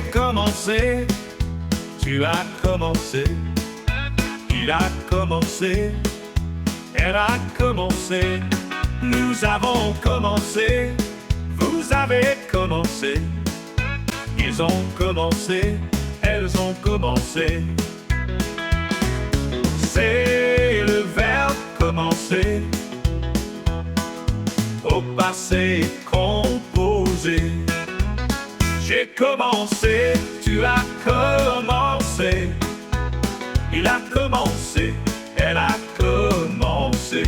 J'ai commencé, tu as commencé, il a commencé, elle a commencé, nous avons commencé, vous avez commencé, ils ont commencé, elles ont commencé. C'est le verbe commencer, au passé composé. J'ai commencé, tu as commencé, il a commencé, elle a commencé,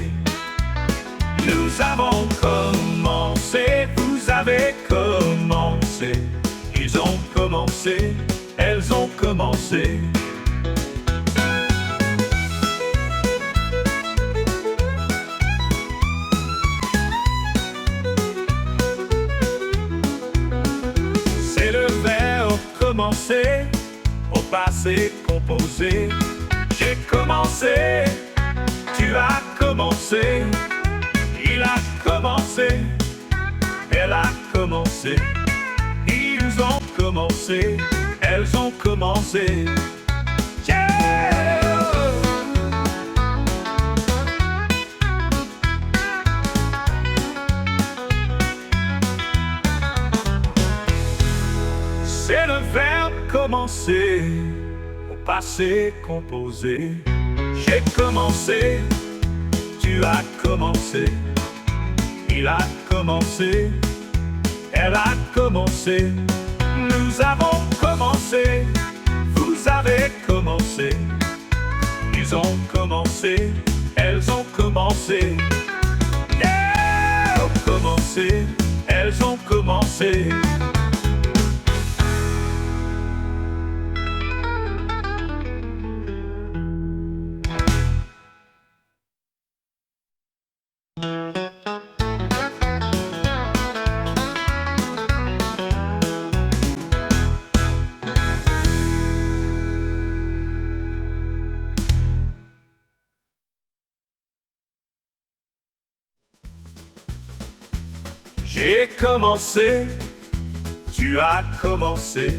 nous avons commencé, vous avez commencé, ils ont commencé, elles ont commencé. C'est le verbe commencer, au passé composé. J'ai commencé, tu as commencé, il a commencé, elle a commencé, ils ont commencé, elles ont commencé. Yeah! C'est le verbe commencer, au passé composé. J'ai commencé, tu as commencé, il a commencé, elle a commencé, nous avons commencé, vous avez commencé, ils ont commencé, elles ont commencé. Yeah! Commencé, elles ont commencé. J'ai commencé, tu as commencé,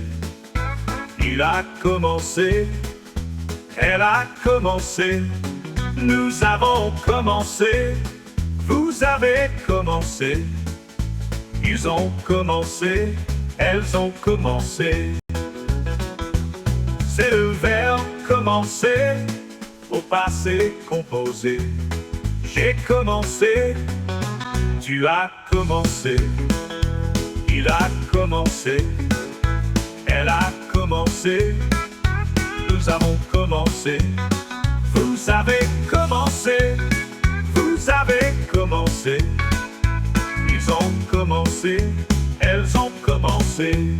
il a commencé, elle a commencé, nous avons commencé, vous avez commencé, ils ont commencé, elles ont commencé. C'est le verbe commencer, au passé composé. J'ai commencé, tu as commencé, il a commencé, elle a commencé, nous avons commencé, vous avez commencé, vous avez commencé, ils ont commencé, elles ont commencé.